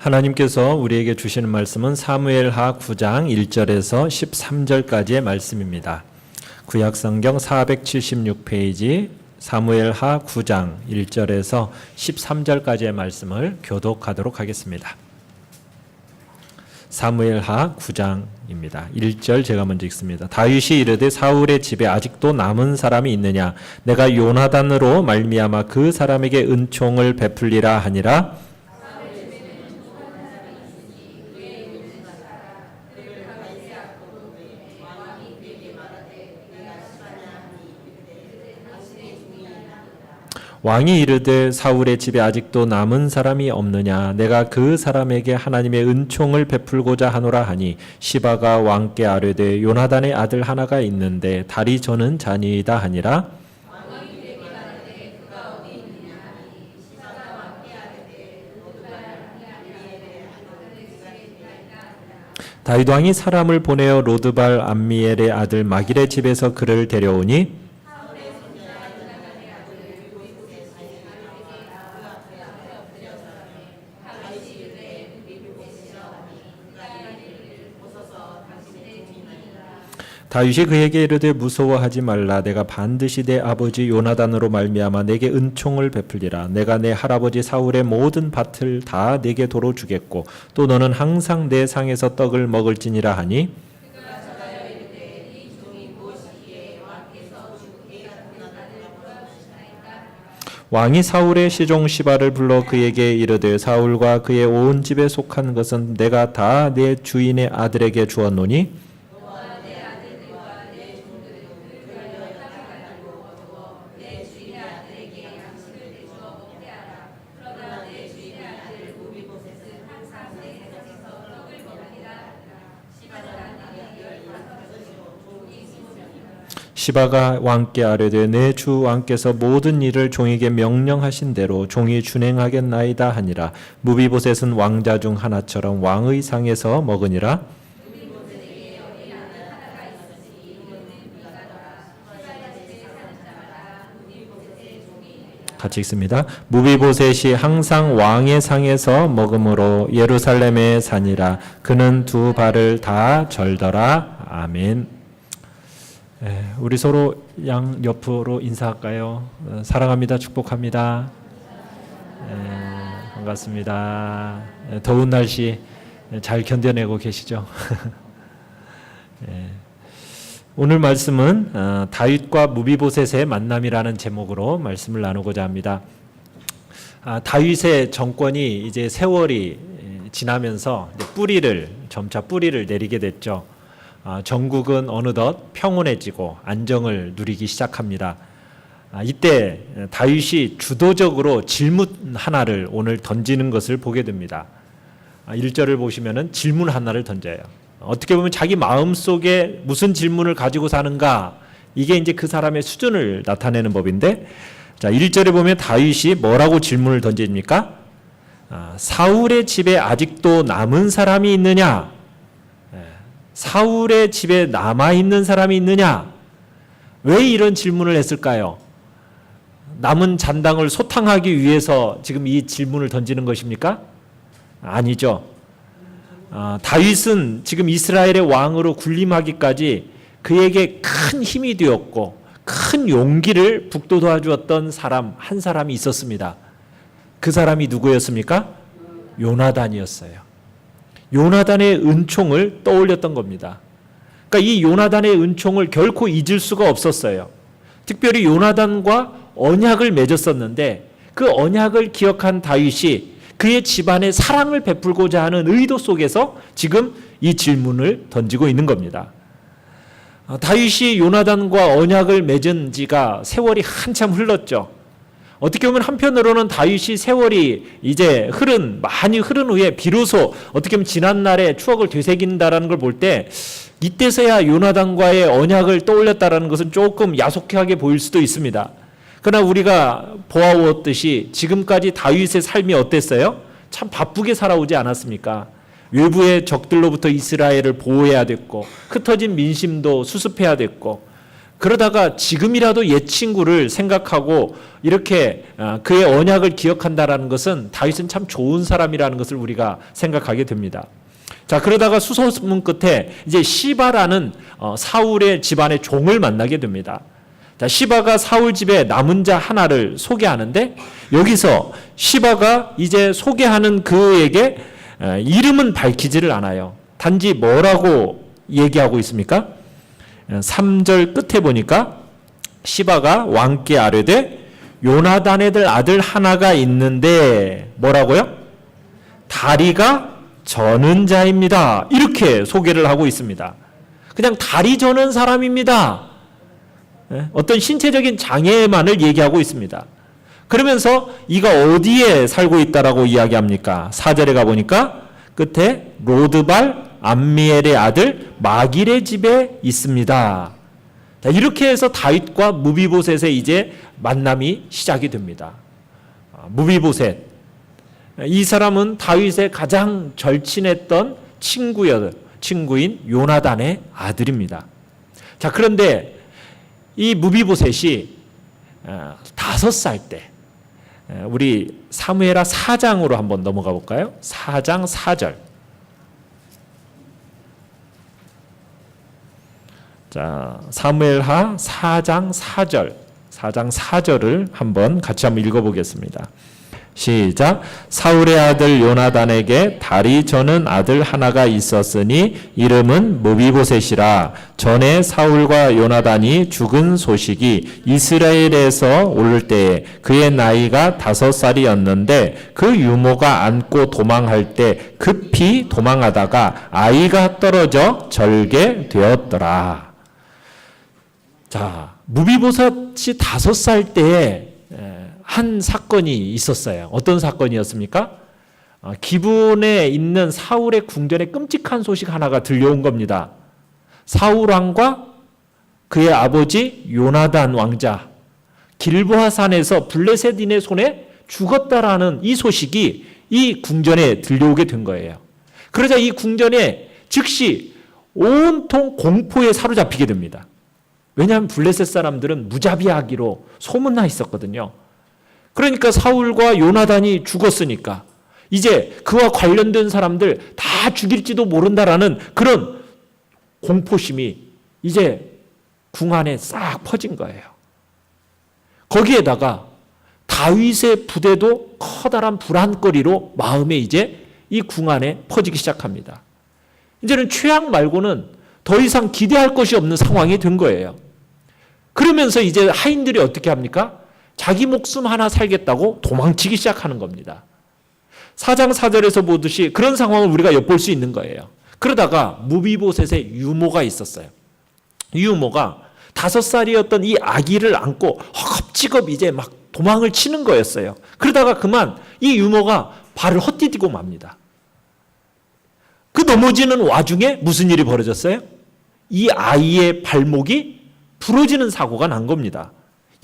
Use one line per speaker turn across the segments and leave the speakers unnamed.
하나님께서 우리에게 주시는 말씀은 사무엘하 9장 1절에서 13절까지의 말씀입니다. 구약성경 476페이지 사무엘하 9장 1절에서 13절까지의 말씀을 교독하도록 하겠습니다. 사무엘하 9장입니다. 1절 제가 먼저 읽습니다. 다윗이 이르되 사울의 집에 아직도 남은 사람이 있느냐? 내가 요나단으로 말미암아 그 사람에게 은총을 베풀리라 하니라. 왕이 이르되 사울의 집에 아직도 남은 사람이 없느냐? 내가 그 사람에게 하나님의 은총을 베풀고자 하노라 하니 시바가 왕께 아뢰되 요나단의 아들 하나가 있는데 다리 저는 자니이다 하니라. 다윗 왕이 사람을 보내어 로드발 암미엘의 아들 마길의 집에서 그를 데려오니 다윗이 그에게 이르되 무서워하지 말라. 내가 반드시 내 아버지 요나단으로 말미암아 내게 은총을 베풀리라. 내가 내 할아버지 사울의 모든 밭을 다 내게 도로 주겠고 또 너는 항상 내 상에서 떡을 먹을지니라 하니 왕이 사울의 시종 시바를 불러 그에게 이르되 사울과 그의 온 집에 속한 것은 내가 다 내 주인의 아들에게 주었노니 시바가 왕께 아뢰되 내 주 왕께서 모든 일을 종에게 명령하신 대로 종이 준행하겠나이다 하니라. 무비보셋은 왕자 중 하나처럼 왕의 상에서 먹으니라. 같이 읽습니다. 무비보셋이 항상 왕의 상에서 먹음으로 예루살렘에 사니라. 그는 두 발을 다 절더라. 아멘. 우리 서로 양 옆으로 인사할까요? 사랑합니다. 축복합니다. 반갑습니다. 더운 날씨 잘 견뎌내고 계시죠? 오늘 말씀은 다윗과 무비보셋의 만남이라는 제목으로 말씀을 나누고자 합니다. 다윗의 정권이 이제 세월이 지나면서 점차 뿌리를 내리게 됐죠. 전국은 어느덧 평온해지고 안정을 누리기 시작합니다. 이때 다윗이 주도적으로 질문 하나를 오늘 던지는 것을 보게 됩니다. 1절을 보시면은 질문 하나를 던져요. 어떻게 보면 자기 마음속에 무슨 질문을 가지고 사는가, 이게 이제 그 사람의 수준을 나타내는 법인데, 자, 1절에 보면 다윗이 뭐라고 질문을 던집니까? 사울의 집에 아직도 남은 사람이 있느냐? 사울의 집에 남아있는 사람이 있느냐? 왜 이런 질문을 했을까요? 남은 잔당을 소탕하기 위해서 지금 이 질문을 던지는 것입니까? 아니죠. 다윗은 지금 이스라엘의 왕으로 군림하기까지 그에게 큰 힘이 되었고 큰 용기를 북돋아 주었던 한 사람이 있었습니다. 그 사람이 누구였습니까? 요나단이었어요. 요나단의 은총을 떠올렸던 겁니다. 그러니까 이 요나단의 은총을 결코 잊을 수가 없었어요. 특별히 요나단과 언약을 맺었었는데 그 언약을 기억한 다윗이 그의 집안에 사랑을 베풀고자 하는 의도 속에서 지금 이 질문을 던지고 있는 겁니다. 다윗이 요나단과 언약을 맺은 지가 세월이 한참 흘렀죠. 어떻게 보면 한편으로는 다윗이 세월이 이제 많이 흐른 후에 비로소 어떻게 보면 지난날의 추억을 되새긴다라는 걸 볼 때 이때서야 요나단과의 언약을 떠올렸다라는 것은 조금 야속하게 보일 수도 있습니다. 그러나 우리가 보아오았듯이 지금까지 다윗의 삶이 어땠어요? 참 바쁘게 살아오지 않았습니까? 외부의 적들로부터 이스라엘을 보호해야 됐고 흩어진 민심도 수습해야 됐고 그러다가 지금이라도 옛 친구를 생각하고 이렇게 그의 언약을 기억한다라는 것은 다윗은 참 좋은 사람이라는 것을 우리가 생각하게 됩니다. 자, 그러다가 수소문 끝에 이제 시바라는 사울의 집안의 종을 만나게 됩니다. 자, 시바가 사울 집에 남은 자 하나를 소개하는데 여기서 시바가 이제 소개하는 그에게 이름은 밝히지를 않아요. 단지 뭐라고 얘기하고 있습니까? 3절 끝에 보니까 시바가 왕께 아뢰되 요나단의 아들 하나가 있는데 뭐라고요? 다리가 저는 자입니다. 이렇게 소개를 하고 있습니다. 그냥 다리 저는 사람입니다. 어떤 신체적인 장애만을 얘기하고 있습니다. 그러면서 이가 어디에 살고 있다라고 이야기합니까? 4절에 가보니까 끝에 로드발 암미엘의 아들 마길의 집에 있습니다. 자, 이렇게 해서 다윗과 무비보셋의 이제 만남이 시작이 됩니다. 무비보셋, 이 사람은 다윗의 가장 절친했던 친구인 요나단의 아들입니다. 자, 그런데 이 무비보셋이 5살 때, 우리 사무엘하 4장으로 한번 넘어가 볼까요? 4장 4절. 자, 사무엘하 4장 4절을 같이 한번 읽어보겠습니다. 시작. 사울의 아들 요나단에게 다리 저는 아들 하나가 있었으니 이름은 무비보셋이라. 전에 사울과 요나단이 죽은 소식이 이스라엘에서 올 때에 그의 나이가 5살이었는데 그 유모가 안고 도망할 때 급히 도망하다가 아이가 떨어져 절게 되었더라. 자, 무비보셋이 5살 때에 한 사건이 있었어요. 어떤 사건이었습니까? 기브온에 있는 사울의 궁전에 끔찍한 소식 하나가 들려온 겁니다. 사울 왕과 그의 아버지 요나단 왕자 길보아 산에서 블레셋인의 손에 죽었다라는 이 소식이 이 궁전에 들려오게 된 거예요. 그러자 이 궁전에 즉시 온통 공포에 사로잡히게 됩니다. 왜냐하면 블레셋 사람들은 무자비하기로 소문나 있었거든요. 그러니까 사울과 요나단이 죽었으니까 이제 그와 관련된 사람들 다 죽일지도 모른다라는 그런 공포심이 이제 궁 안에 싹 퍼진 거예요. 거기에다가 다윗의 부대도 커다란 불안거리로 마음에 이제 이 궁 안에 퍼지기 시작합니다. 이제는 최악 말고는 더 이상 기대할 것이 없는 상황이 된 거예요. 그러면서 이제 하인들이 어떻게 합니까? 자기 목숨 하나 살겠다고 도망치기 시작하는 겁니다. 4장 4절에서 보듯이 그런 상황을 우리가 엿볼 수 있는 거예요. 그러다가 무비보셋의 유모가 있었어요. 유모가 5살이었던 이 아기를 안고 허겁지겁 이제 막 도망을 치는 거였어요. 그러다가 그만 이 유모가 발을 헛디디고 맙니다. 그 넘어지는 와중에 무슨 일이 벌어졌어요? 이 아이의 발목이 부러지는 사고가 난 겁니다.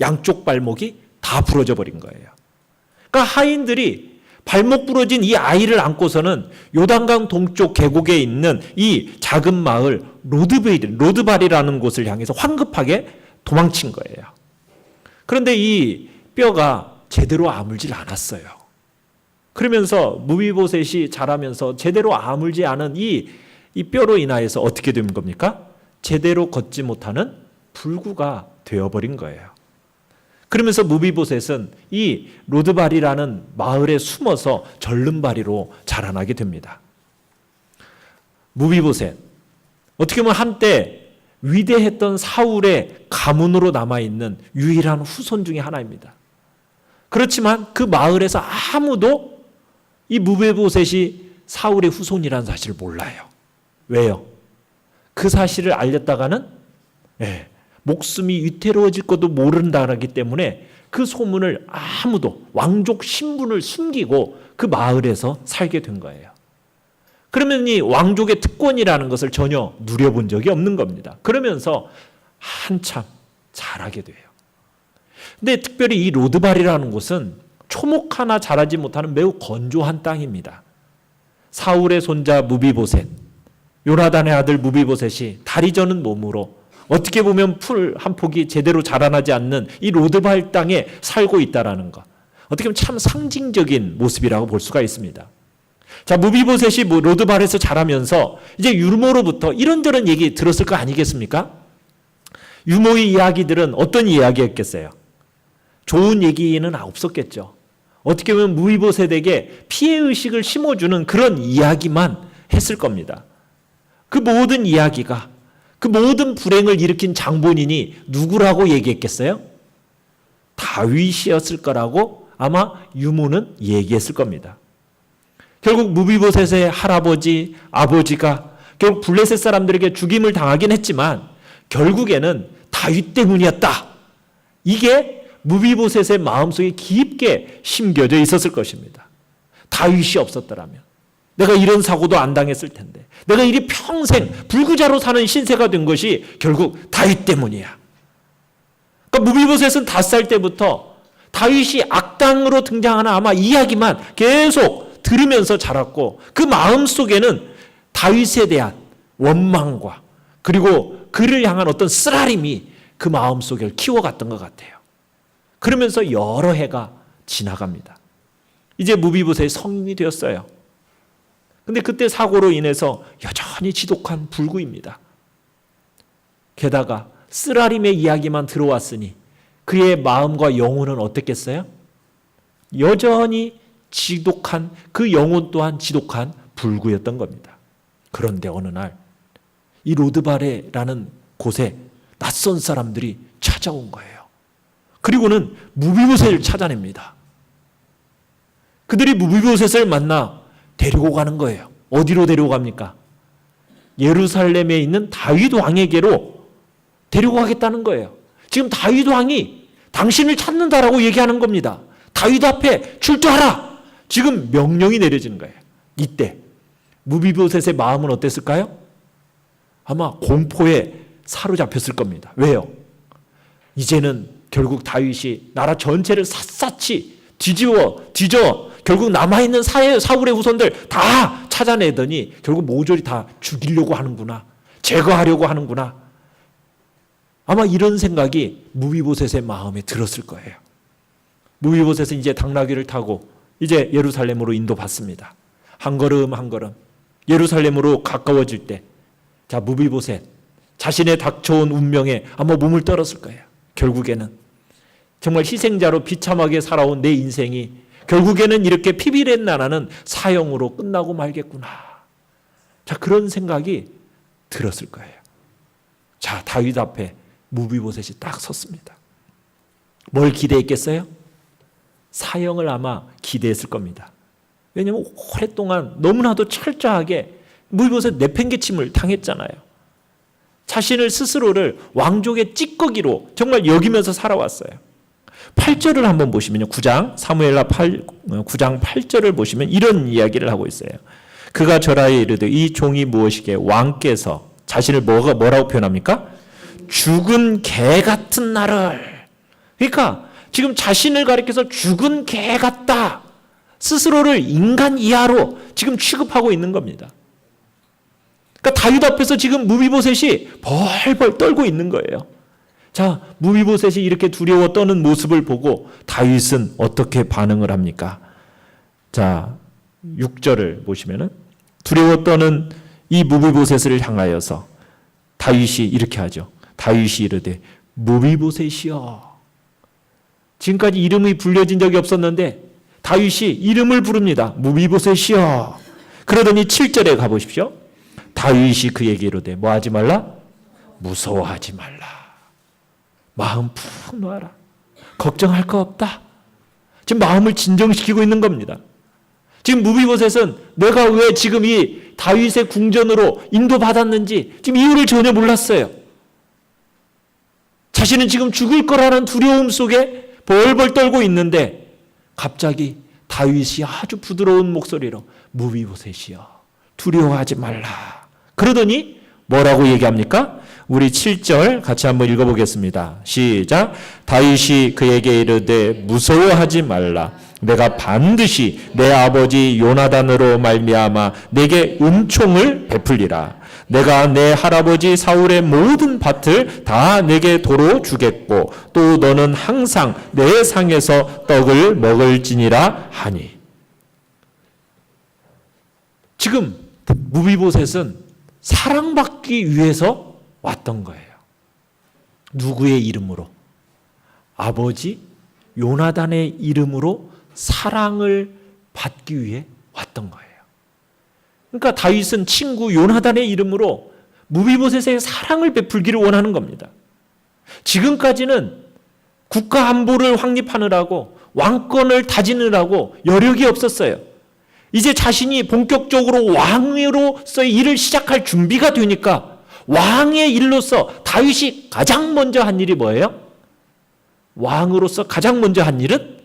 양쪽 발목이 다 부러져 버린 거예요. 그러니까 하인들이 발목 부러진 이 아이를 안고서는 요단강 동쪽 계곡에 있는 이 작은 마을 로드발이라는 곳을 향해서 황급하게 도망친 거예요. 그런데 이 뼈가 제대로 아물질 않았어요. 그러면서 무비보셋이 자라면서 제대로 아물지 않은 이 뼈로 인하여서 어떻게 된 겁니까? 제대로 걷지 못하는 불구가 되어버린 거예요. 그러면서 무비보셋은 이 로드발이라는 마을에 숨어서 절름발이로 자라나게 됩니다. 무비보셋, 어떻게 보면 한때 위대했던 사울의 가문으로 남아있는 유일한 후손 중에 하나입니다. 그렇지만 그 마을에서 아무도 이 무비보셋이 사울의 후손이라는 사실을 몰라요. 왜요? 그 사실을 알렸다가는 목숨이 위태로워질 것도 모른다기 때문에 그 소문을 아무도 왕족 신분을 숨기고 그 마을에서 살게 된 거예요. 그러면 이 왕족의 특권이라는 것을 전혀 누려본 적이 없는 겁니다. 그러면서 한참 자라게 돼요. 근데 특별히 이 로드발이라는 곳은 초목 하나 자라지 못하는 매우 건조한 땅입니다. 사울의 손자 무비보셋, 요나단의 아들 무비보셋이 다리 저는 몸으로 어떻게 보면 풀 한 폭이 제대로 자라나지 않는 이 로드발 땅에 살고 있다라는 것. 어떻게 보면 참 상징적인 모습이라고 볼 수가 있습니다. 자, 무비보셋이 로드발에서 자라면서 이제 유모로부터 이런저런 얘기 들었을 거 아니겠습니까? 유모의 이야기들은 어떤 이야기였겠어요? 좋은 얘기는 없었겠죠. 어떻게 보면 무비보셋에게 피해의식을 심어주는 그런 이야기만 했을 겁니다. 그 모든 이야기가, 그 모든 불행을 일으킨 장본인이 누구라고 얘기했겠어요? 다윗이었을 거라고 아마 유모는 얘기했을 겁니다. 결국 무비보셋의 할아버지, 아버지가 결국 블레셋 사람들에게 죽임을 당하긴 했지만 결국에는 다윗 때문이었다. 이게 무비보셋의 마음속에 깊게 심겨져 있었을 것입니다. 다윗이 없었더라면 내가 이런 사고도 안 당했을 텐데, 내가 이리 평생 불구자로 사는 신세가 된 것이 결국 다윗 때문이야. 그러니까 무비보셋은 5살 때부터 다윗이 악당으로 등장하는 아마 이야기만 계속 들으면서 자랐고, 그 마음속에는 다윗에 대한 원망과 그리고 그를 향한 어떤 쓰라림이 그 마음속을 키워갔던 것 같아요. 그러면서 여러 해가 지나갑니다. 이제 무비보셋이 성인이 되었어요. 근데 그때 사고로 인해서 여전히 지독한 불구입니다. 게다가 쓰라림의 이야기만 들어왔으니 그의 마음과 영혼은 어땠겠어요? 여전히 지독한, 그 영혼 또한 지독한 불구였던 겁니다. 그런데 어느 날 이 로드바레라는 곳에 낯선 사람들이 찾아온 거예요. 그리고는 무비보셋을 찾아냅니다. 그들이 무비보셋을 만나 데리고 가는 거예요. 어디로 데리고 갑니까? 예루살렘에 있는 다윗 왕에게로 데리고 가겠다는 거예요. 지금 다윗 왕이 당신을 찾는다라고 얘기하는 겁니다. 다윗 앞에 출두하라! 지금 명령이 내려지는 거예요. 이때 무비보셋의 마음은 어땠을까요? 아마 공포에 사로잡혔을 겁니다. 왜요? 이제는 결국 다윗이 나라 전체를 샅샅이 뒤져 결국 남아있는 사울의 후손들 다 찾아내더니 결국 모조리 다 죽이려고 하는구나, 제거하려고 하는구나. 아마 이런 생각이 무비보셋의 마음에 들었을 거예요. 무비보셋은 이제 당나귀를 타고 이제 예루살렘으로 인도받습니다. 한 걸음 한 걸음 예루살렘으로 가까워질 때, 자, 무비보셋 자신의 닥쳐온 운명에 아마 몸을 떨었을 거예요. 결국에는 정말 희생자로 비참하게 살아온 내 인생이 결국에는 이렇게 피비렛나라는 사형으로 끝나고 말겠구나. 자, 그런 생각이 들었을 거예요. 자, 다윗 앞에 무비보셋이 딱 섰습니다. 뭘 기대했겠어요? 사형을 아마 기대했을 겁니다. 왜냐하면 오랫동안 너무나도 철저하게 무비보셋 내팽개침을 당했잖아요. 자신을 스스로를 왕족의 찌꺼기로 정말 여기면서 살아왔어요. 8절을 한번 보시면요. 9장 사무엘하 9장 8절을 보시면 이런 이야기를 하고 있어요. 그가 절하에 이르되 이 종이 무엇이게 왕께서 자신을 뭐라고 표현합니까? 죽은 개 같은 나를. 그러니까 지금 자신을 가리켜서 죽은 개 같다. 스스로를 인간 이하로 지금 취급하고 있는 겁니다. 그러니까 다윗 앞에서 지금 무비보셋이 벌벌 떨고 있는 거예요. 자, 무비보셋이 이렇게 두려워 떠는 모습을 보고 다윗은 어떻게 반응을 합니까? 자, 6절을 보시면은 두려워 떠는 이 무비보셋을 향하여서 다윗이 이렇게 하죠. 다윗이 이르되 무비보셋이여. 지금까지 이름이 불려진 적이 없었는데 다윗이 이름을 부릅니다. 무비보셋이여. 그러더니 7절에 가보십시오. 다윗이 그에게 이르되 뭐 하지 말라? 무서워하지 말라. 마음 푹 놓아라. 걱정할 거 없다. 지금 마음을 진정시키고 있는 겁니다. 지금 무비보셋은 내가 왜 지금 이 다윗의 궁전으로 인도받았는지 지금 이유를 전혀 몰랐어요. 자신은 지금 죽을 거라는 두려움 속에 벌벌 떨고 있는데 갑자기 다윗이 아주 부드러운 목소리로 무비보셋이여 두려워하지 말라. 그러더니 뭐라고 얘기합니까? 우리 7절 같이 한번 읽어보겠습니다. 시작. 다윗이 그에게 이르되 무서워하지 말라. 내가 반드시 내 아버지 요나단으로 말미암아 내게 은총을 베풀리라. 내가 내 할아버지 사울의 모든 밭을 다 내게 도로 주겠고 또 너는 항상 내 상에서 떡을 먹을지니라 하니. 지금 무비보셋은 사랑받기 위해서 왔던 거예요. 누구의 이름으로? 아버지 요나단의 이름으로 사랑을 받기 위해 왔던 거예요. 그러니까 다윗은 친구 요나단의 이름으로 무비보셋의 사랑을 베풀기를 원하는 겁니다. 지금까지는 국가 안보를 확립하느라고 왕권을 다지느라고 여력이 없었어요. 이제 자신이 본격적으로 왕으로서의 일을 시작할 준비가 되니까 왕의 일로서 다윗이 가장 먼저 한 일이 뭐예요? 왕으로서 가장 먼저 한 일은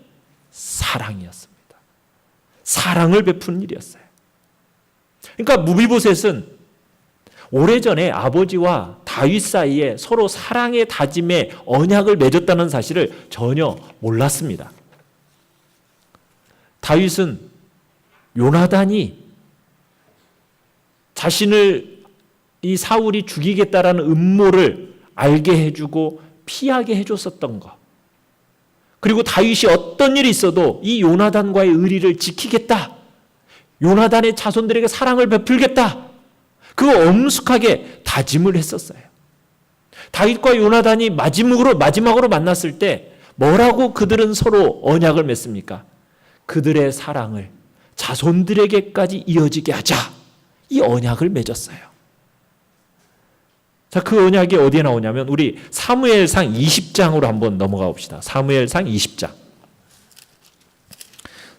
사랑이었습니다. 사랑을 베푸는 일이었어요. 그러니까 무비보셋은 오래전에 아버지와 다윗 사이에 서로 사랑의 다짐의 언약을 맺었다는 사실을 전혀 몰랐습니다. 다윗은 요나단이 자신을 이 사울이 죽이겠다라는 음모를 알게 해주고 피하게 해줬었던 것. 그리고 다윗이 어떤 일이 있어도 이 요나단과의 의리를 지키겠다. 요나단의 자손들에게 사랑을 베풀겠다. 그거 엄숙하게 다짐을 했었어요. 다윗과 요나단이 마지막으로 만났을 때 뭐라고 그들은 서로 언약을 맺습니까? 그들의 사랑을 자손들에게까지 이어지게 하자. 이 언약을 맺었어요. 자, 그 언약이 어디에 나오냐면 우리 사무엘상 20장으로 한번 넘어가 봅시다. 사무엘상 20장.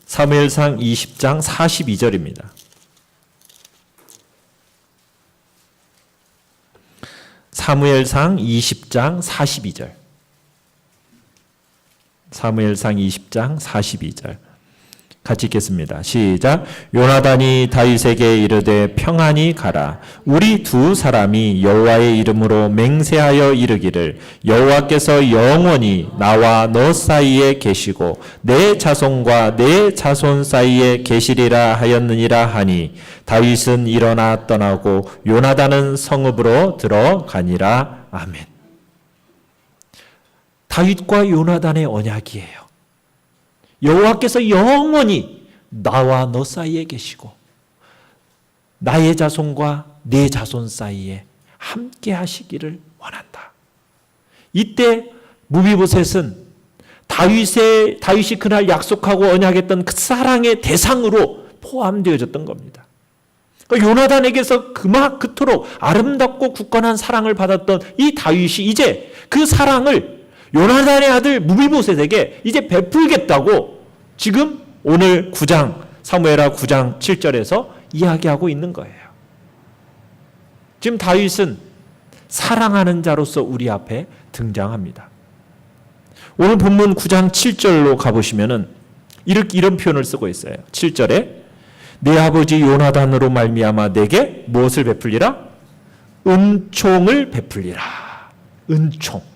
사무엘상 20장 42절입니다. 사무엘상 20장 42절. 사무엘상 20장 42절. 같이 읽겠습니다. 시작. 요나단이 다윗에게 이르되 평안히 가라. 우리 두 사람이 여호와의 이름으로 맹세하여 이르기를 여호와께서 영원히 나와 너 사이에 계시고 내 자손과 내 자손 사이에 계시리라 하였느니라 하니 다윗은 일어나 떠나고 요나단은 성읍으로 들어가니라. 아멘. 다윗과 요나단의 언약이에요. 여호와께서 영원히 나와 너 사이에 계시고 나의 자손과 네 자손 사이에 함께 하시기를 원한다. 이때 무비보셋은 다윗이 그날 약속하고 언약했던 그 사랑의 대상으로 포함되어졌던 겁니다. 그러니까 요나단에게서 그토록 아름답고 굳건한 사랑을 받았던 이 다윗이 이제 그 사랑을 요나단의 아들 무비보셋에게 이제 베풀겠다고 지금 오늘 9장 사무엘하 9장 7절에서 이야기하고 있는 거예요. 지금 다윗은 사랑하는 자로서 우리 앞에 등장합니다. 오늘 본문 9장 7절로 가보시면은 이런 표현을 쓰고 있어요. 7절에 내 아버지 요나단으로 말미암아 내게 무엇을 베풀리라? 은총을 베풀리라. 은총.